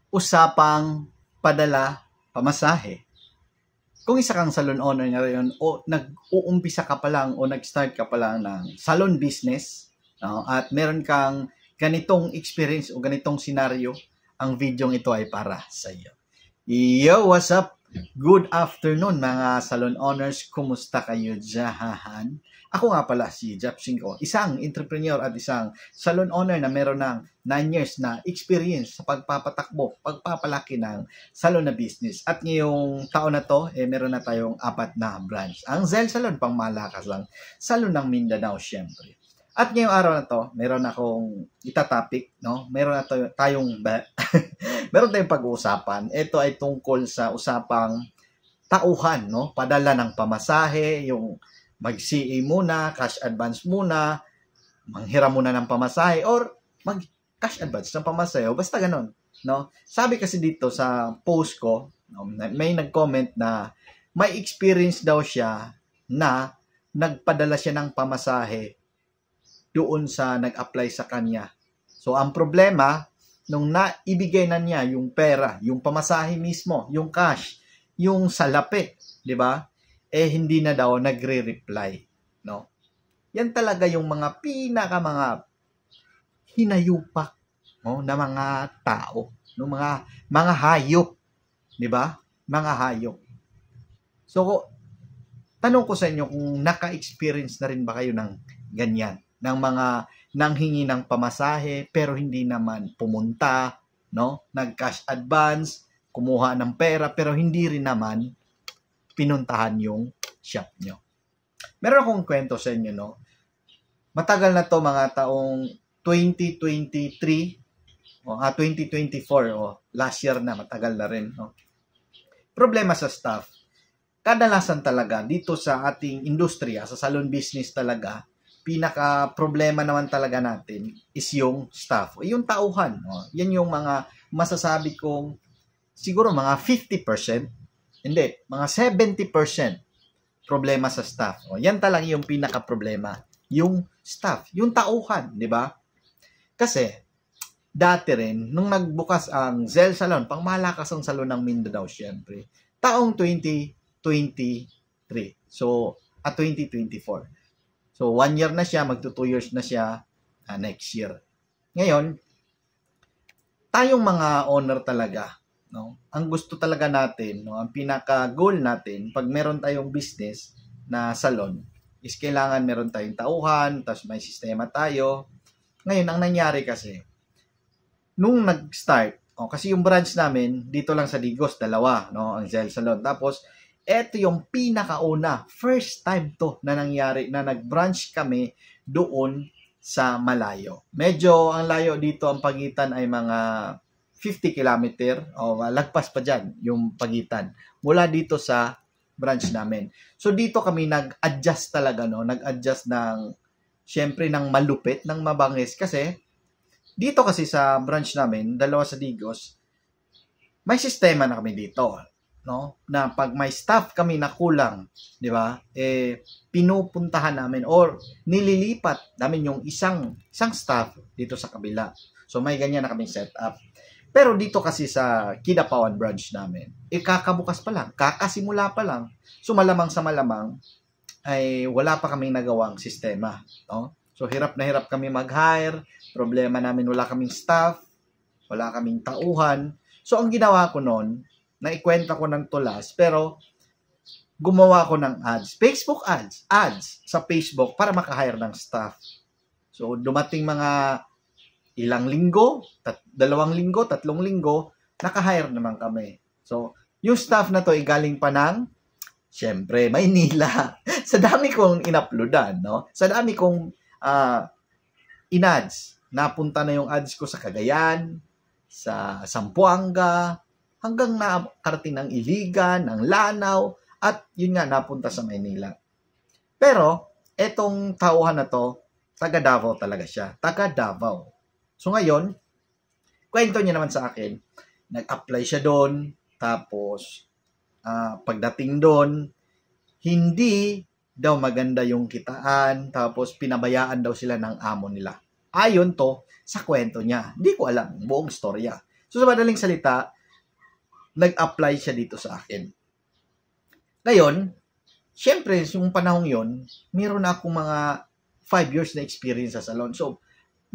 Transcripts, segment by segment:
usapang padala, pamasahe. Kung isa kang salon owner ngayon o nag-uumpisa ka pa lang o nag-start ka pa lang ng salon business, no, at meron kang ganitong experience o ganitong senaryo, ang video ito ay para sa iyo. Yo, what's up? Good afternoon mga salon owners. Kumusta kayo dyan? Ako nga pala si Jeff Cinco, isang entrepreneur at isang salon owner na meron ng 9 years na experience sa pagpapatakbo, pagpapalaki ng salon na business. At ngayong taon na to, meron na tayong 4 na branch. Ang Zel Salon, pang malakas lang, salon ng Mindanao syempre. At ngayong araw na to, meron akong itatopic, no? Meron na tayong meron tayong pag-uusapan. Ito ay tungkol sa usapang tauhan, no? Padala ng pamasahe, yung mag-CA muna, cash advance muna, manghiram muna ng pamasahe, or mag-cash advance ng pamasahe, o basta ganun, no? Sabi kasi dito sa post ko, no, may nag-comment na may experience daw siya na nagpadala siya ng pamasahe doon sa nag-apply sa kanya. So, ang problema, nung naibigay na niya yung pera, yung pamasahe mismo, yung cash, yung salapi, di ba? Hindi na daw nagre-reply, no? Yan talaga yung mga mga hinayupak, no, na mga tao, no, mga hayop, di ba? Mga hayop. So, tanong ko sa inyo kung naka-experience na rin ba kayo ng ganyan, ng mga nanghingi ng pamasahe pero hindi naman pumunta, no? Nag-cash advance, kumuha ng pera pero hindi rin naman pinuntahan yung shop nyo. Meron akong kwento sa inyo, no? Matagal na to, mga taong 2023 o 2024 o last year na, matagal na rin, no? Problema sa staff. Kadalasan talaga dito sa ating industriya, sa salon business talaga, pinaka problema naman talaga natin is yung staff, o yung tauhan, no? Yan yung mga masasabi kong siguro mga 50%, hindi, mga 70% problema sa staff. O, yan talaga yung pinaka-problema. Yung staff, yung tauhan, di ba? Kasi, dati rin, nung nagbukas ang Zel Salon, pang malakas ang salon ng Mindanao, syempre, taong 2023. So, 2024. So, 1 year na siya, magto 2 years na siya next year. Ngayon, tayong mga owner talaga, no? Ang gusto talaga natin, no, ang pinaka-goal natin pag meron tayong business na salon is kailangan meron tayong tauhan, tapos may sistema tayo. Ngayon, ang nangyari kasi, nung nag-start, kasi yung branch namin, dito lang sa Digos, 2, no, ang Zel Salon. Tapos, eto yung pinakauna, first time to na nangyari, na nag-branch kami doon sa malayo. Medyo ang layo dito, ang pagitan ay mga 50 kilometer o lagpas pa dyan yung pagitan mula dito sa branch namin. So dito kami nag-adjust talaga, no? Nag-adjust ng syempre ng malupit, ng mabangis, kasi dito kasi sa branch namin, 2 sa Digos, may sistema na kami dito, no? Na pag may staff kami na kulang, di ba? Pinupuntahan namin or nililipat namin yung isang staff dito sa kabila. So may ganyan na kaming setup. Pero dito kasi sa Kidapawan branch namin, kakabukas pa lang, kakasimula pa lang. So malamang sa malamang ay wala pa kaming nagawang sistema, no? So hirap na hirap kami mag-hire, problema namin wala kaming staff, wala kaming tauhan. So ang ginawa ko noon, naikwenta ko ng tulas, pero gumawa ko ng ads, Facebook ads sa Facebook para maka-hire ng staff. So dumating mga ilang linggo, 2 linggo, 3 linggo, naka-hire naman kami. So, yung staff na to ay galing pa ng, syempre, Maynila. Sa dami kong in-uploadan, no? Sa dami kong in-ads. Napunta na yung ads ko sa Cagayan, sa Zamboanga, hanggang nakarating ng Iligan, ng Lanao, at yun nga, napunta sa Maynila. Pero, etong tauhan na to, taga Davao talaga siya. Taga Davao. So ngayon, kwento niya naman sa akin, nag-apply siya doon, tapos pagdating doon, hindi daw maganda yung kitaan, tapos pinabayaan daw sila ng amo nila. Ayon to sa kwento niya. Hindi ko alam buong storya. So, sa madaling salita, nag-apply siya dito sa akin. Ngayon, syempre, yung panahong yon, meron na akong mga 5 years na experience sa salon. So,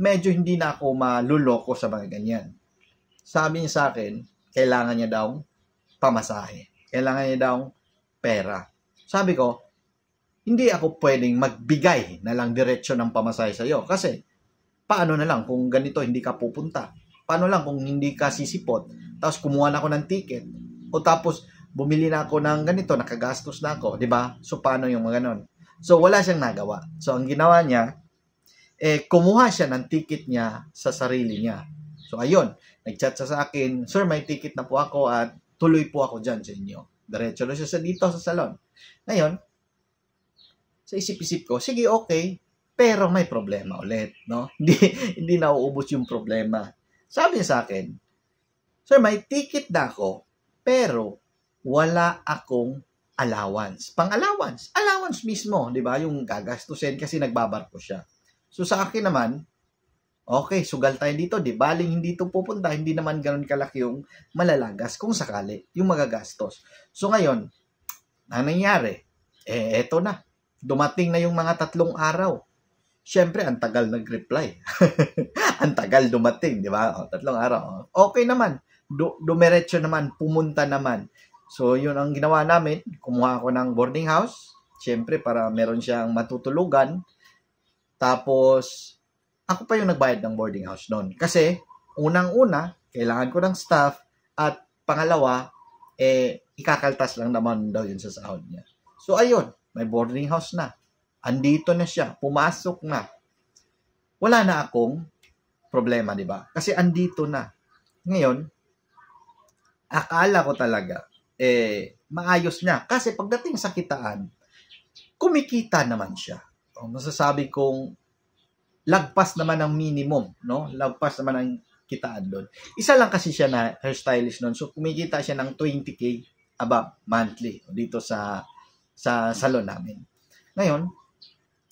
medyo hindi na ako maluloko sa mga ganyan. Sabi niya sa akin, kailangan niya daw pamasahe. Kailangan niya daw pera. Sabi ko, hindi ako pwedeng magbigay na lang diretsyo ng pamasahe sa'yo. Kasi, paano na lang kung ganito hindi ka pupunta? Paano lang kung hindi ka sisipot? Tapos kumuha na ako ng ticket. O tapos, bumili na ako ng ganito, nakagastos na ako. Diba? So, paano yung mga ganon? So, wala siyang nagawa. So, ang ginawa niya, kumuha siya ng ticket niya sa sarili niya. So, ayun. Nag-chat siya sa akin, Sir, may ticket na po ako at tuloy po ako dyan sa inyo. Diretso na siya dito sa salon. Ngayon, sa isip-isip ko, sige, okay, pero may problema ulit, no? Hindi nauubos yung problema. Sabi niya sa akin, Sir, may ticket na ako, pero wala akong allowance. Pang-allowance. Allowance mismo, di ba? Yung gagastusin kasi nagbabarko siya. So, sa akin naman, okay, sugal tayo dito, di baling hindi ito pupunta, hindi naman ganun kalaki yung malalagas kung sakali, yung magagastos. So ngayon, ang nangyari, eto na, dumating na yung mga 3 araw. Siyempre, ang tagal nag-reply. Ang tagal dumating, di ba? 3 araw. Okay naman, dumiretso naman, pumunta naman. So yun ang ginawa namin, kumuha ako ng boarding house, siyempre para meron siyang matutulugan. Tapos, ako pa yung nagbayad ng boarding house noon. Kasi, unang-una, kailangan ko ng staff at pangalawa, ikakaltas lang naman daw yun sa sahod niya. So, ayun, may boarding house na. Andito na siya, pumasok na. Wala na akong problema, di ba? Kasi andito na. Ngayon, akala ko talaga, maayos niya. Kasi pagdating sa kitaan, kumikita naman siya. Masasabi kong lagpas naman ng minimum, no? Lagpas naman ang kitaan doon. Isa lang kasi siya na hairstylist noon. So, kumikita siya ng 20K above monthly dito sa salon namin. Ngayon,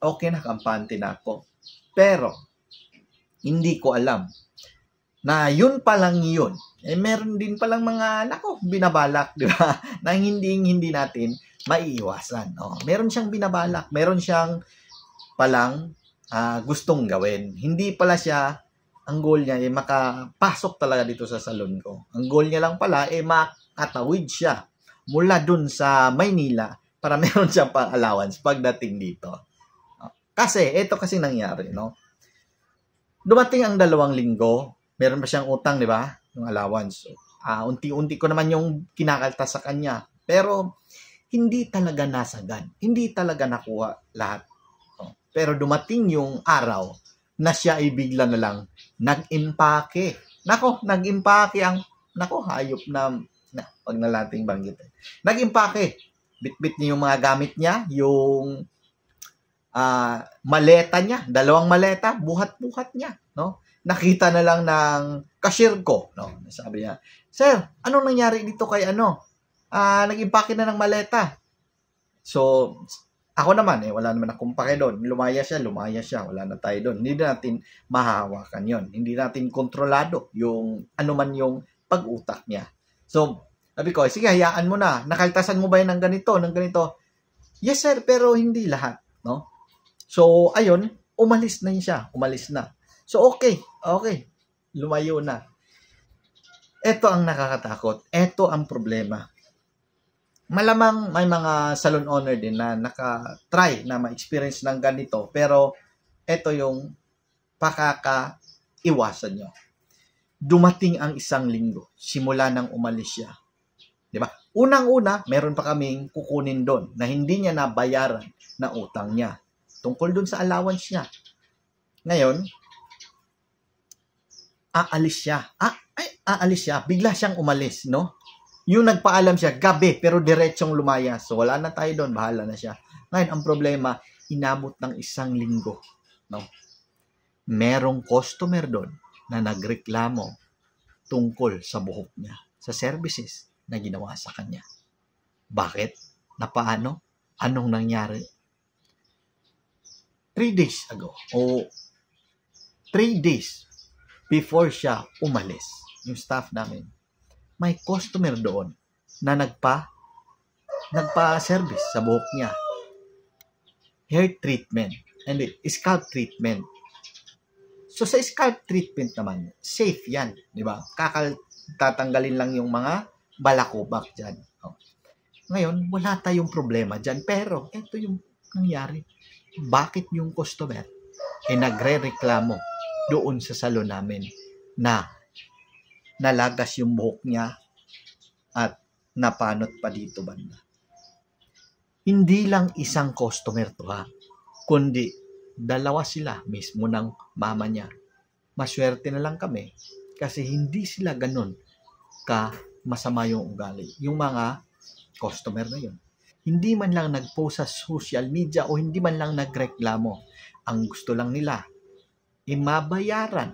okay na, kampante na ako. Pero, hindi ko alam na yun palang yun. Meron din palang mga, binabalak, di ba? Na hindi natin maiiwasan. No? Meron siyang binabalak. Meron siyang palang gustong gawin. Hindi pala siya, ang goal niya makapasok talaga dito sa salon ko. Ang goal niya lang pala makatawid siya mula dun sa Maynila para meron siyang pang-allowance pagdating dito. Kasi, ito kasi nangyari, no? Dumating ang 2 linggo, meron pa siyang utang, di ba? Yung allowance. So, unti-unti ko naman yung kinakaltas sa kanya. Pero, hindi talaga nasagad. Hindi talaga nakuha lahat. Pero dumating yung araw na siya ay bigla na lang nag-impake. Nag-impake ang, hayop na wag na nating banggitin. Nag-impake. Bit-bit niya yung mga gamit niya, yung maleta niya, 2 maleta, buhat-buhat niya, no? Nakita na lang ng cashier ko, no? Sabi niya, Sir, anong nangyari dito kay nag-impake na ng maleta. So, ako naman, wala naman akong pake doon. Lumaya siya, wala na tayo doon. Hindi natin mahahawakan yon. Hindi natin kontrolado yung anuman yung pag-utak niya. So, sabi ko, sige, hayaan mo na. Nakaltasan mo ba yun ng ganito, Yes, sir, pero hindi lahat, no? So, ayun, umalis na siya. So, okay. Lumayo na. Ito ang nakakatakot. Ito ang problema. Malamang may mga salon owner din na naka-try na ma-experience ng ganito. Pero, ito yung pakakaiwasan nyo. Dumating ang 1 linggo. Simula nang umalis siya. Diba? Unang-una, meron pa kaming kukunin doon na hindi niya nabayaran na utang niya. Tungkol doon sa allowance niya. Ngayon, aalis siya. Bigla siyang umalis, no? Yung nagpaalam siya, gabi, pero diretsong lumaya. So, wala na tayo doon. Bahala na siya. Ngayon, ang problema, inabot ng 1 linggo. No? Merong customer doon na nagreklamo tungkol sa buhok niya, sa services na ginawa sa kanya. Bakit? Na paano? Anong nangyari? 3 days ago, o 3 days before siya umalis. yung staff namin, may customer doon na nagpa-service sa buhok niya. Hair treatment, and scalp treatment. So sa scalp treatment naman, safe yan, di ba? Tatanggalin lang yung mga balakubak dyan. Ngayon, wala tayong problema dyan. Pero, ito yung nangyari. Bakit yung customer nagre-reklamo doon sa salon namin na nalagas yung buhok niya at napanot pa dito banda? Hindi lang isang customer to ha, kundi dalawa sila mismo ng mama niya. Maswerte na lang kami kasi hindi sila ganun ka masama yung ugali. Yung mga customer na yun. Hindi man lang nag-post sa social media o hindi man lang nagreklamo. Ang gusto lang nila, mabayaran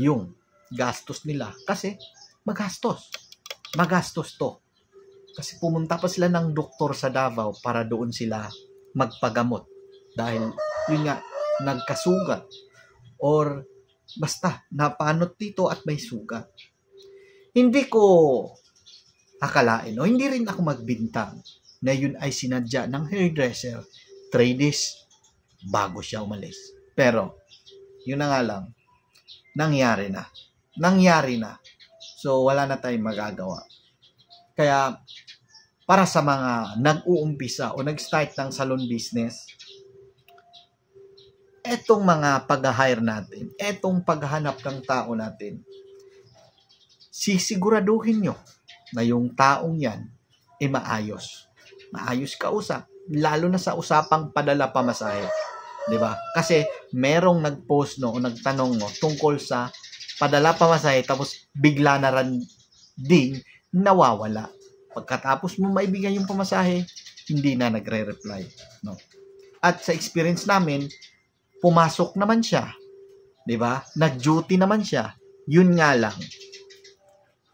yung gastos nila. Kasi magastos. Magastos to. Kasi pumunta pa sila ng doktor sa Davao para doon sila magpagamot. Dahil yun nga, nagkasugat. Or basta, napanot dito at may sugat. Hindi ko akalain o hindi rin ako magbintang na yun ay sinadya ng hairdresser 3 days bago siya umalis. Pero, yun na nga lang, nangyari na. Nangyari na. So, wala na tayong magagawa. Kaya, para sa mga nag-uumpisa o nag-start ng salon business, etong mga pag-hire natin, etong paghahanap ng tao natin, sisiguraduhin nyo na yung taong yan maayos. Maayos kausap. Lalo na sa usapang padala pamasahe. Diba? Kasi merong nag-post o nagtanong tungkol sa padala pamasahe tapos bigla na rin ding nawawala. Pagkatapos mo maibigay yung pamasahe, hindi na nagre-reply. No? At sa experience namin, pumasok naman siya. Diba? Nag-duty naman siya. Yun nga lang,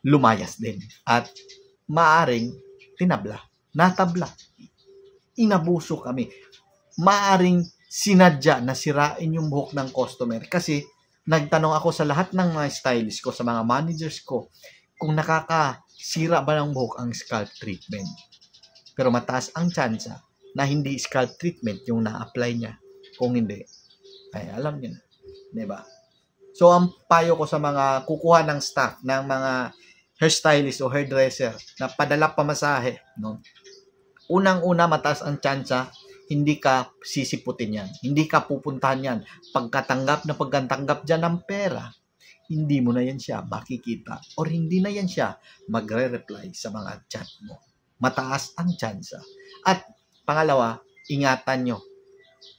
lumayas din. At maaring natabla. Inabuso kami. Maaring sinadya na sirain yung buhok ng customer. Kasi nagtanong ako sa lahat ng mga stylist ko, sa mga managers ko, kung nakakasira ba ng buhok ang scalp treatment. Pero mataas ang tsansa na hindi scalp treatment yung na-apply niya. Kung hindi, ay alam niyo na. Diba? So, ang payo ko sa mga kukuha ng staff, ng mga hairstylist o hairdresser na padala pamasahe, no? Unang-una, mataas ang tsansa, hindi ka sisiputin yan. Hindi ka pupuntahan yan. Pagkatanggap dyan ng pera, hindi mo na yan siya makikita or hindi na yan siya magre-reply sa mga chat mo. Mataas ang tsansa. At pangalawa, ingatan nyo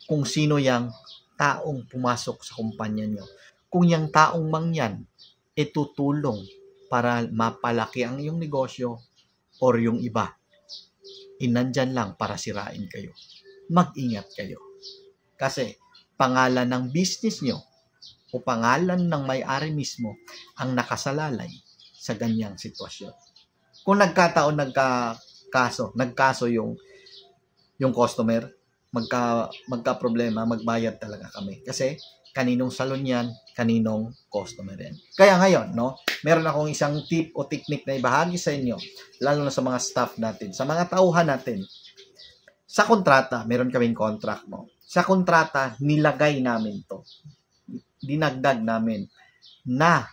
kung sino yung taong pumasok sa kumpanya nyo. Kung yung taong mangyan tutulong para mapalaki ang iyong negosyo or yung iba, nandyan lang para sirain kayo. Mag-ingat kayo. Kasi pangalan ng business nyo o pangalan ng may-ari mismo ang nakasalalay sa ganyang sitwasyon. Kung nagkataon nagkaso yung customer, magka-problema, magbayad talaga kami. Kasi kaninong salon yan, kaninong customer yan. Kaya ngayon, no, meron akong isang tip o technique na ibahagi sa inyo, lalo na sa mga staff natin, sa mga tauhan natin. Sa kontrata, meron kaming contract mo. Sa kontrata, nilagay namin to. Dinagdag namin na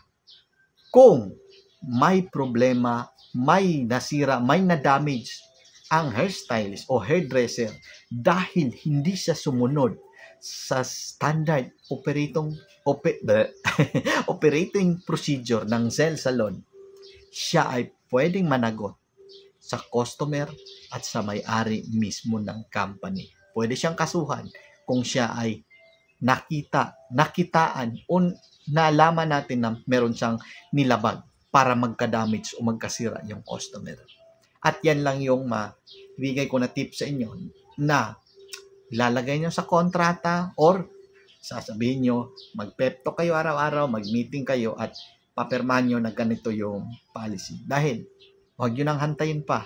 kung may problema, may nasira, may na-damage ang hairstylist o hairdresser dahil hindi siya sumunod sa standard operating procedure ng Zell Salon, siya ay pwedeng managot sa customer at sa may-ari mismo ng company. Pwede siyang kasuhan kung siya ay nakitaan o nalaman natin na meron siyang nilabag para magka-damage o magkasira yung customer. At yan lang yung ibigay ko na tip sa inyo na ilalagay nyo sa kontrata or sasabihin nyo, mag-pep talk kayo araw-araw, mag-meeting kayo at papirmahan nyo na ganito yung policy. Dahil huwag nyo nang hantayin pa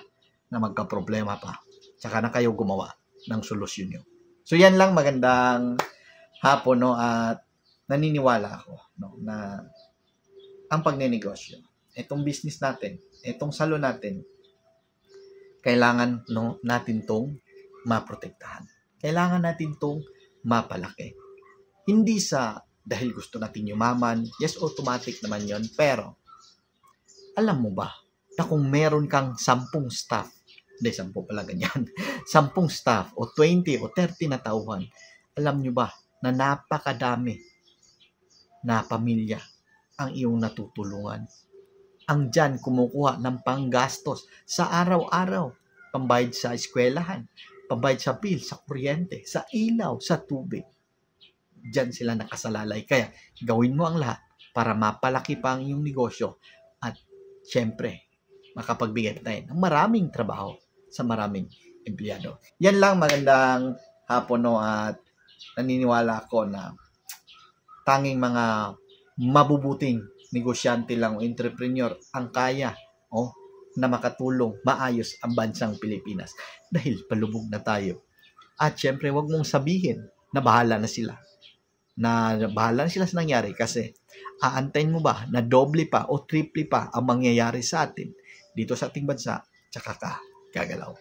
na magka-problema pa. Tsaka na kayo gumawa ng solusyon nyo. So yan lang, magandang hapon, no, at naniniwala ako, no, na ang pagnenegosyo itong business natin, itong salon natin, kailangan natin tong maprotektahan. Kailangan natin tong mapalaki. Hindi sa dahil gusto natin yumaman, yes, automatic naman yon. Pero, alam mo ba, na kung meron kang 10 staff, hindi, 10 pala ganyan, 10 staff, o 20, o 30 na tauhan, alam nyo ba, na napakadami na pamilya ang iyong natutulungan. Ang dyan kumukuha ng panggastos sa araw-araw, pambayad sa eskwelahan, pambayad sa bill, sa kuryente, sa ilaw, sa tubig. Dyan sila nakasalalay. Kaya gawin mo ang lahat para mapalaki pa ang iyong negosyo at syempre, makapagbigay tayo ng maraming trabaho sa maraming empleyado. Yan lang, magandang hapon at naniniwala ako na tanging mga mabubuting negosyante lang o entrepreneur ang kaya na makatulong maayos ang bansang Pilipinas dahil palubog na tayo. At syempre, wag mong sabihin na bahala na sila. Na bahala na sila sa nangyari kasi aantayin mo ba na doble pa o triple pa ang mangyayari sa atin dito sa ating bansa tsaka ka gagalaw.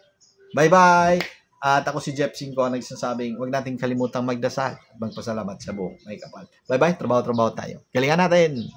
Bye-bye! At ako si Jeff Cinco ang nagsasabing huwag nating kalimutang magdasal at magpasalamat sa buong may kapal. Bye-bye! Trabaho-trabaho tayo. Galingan natin!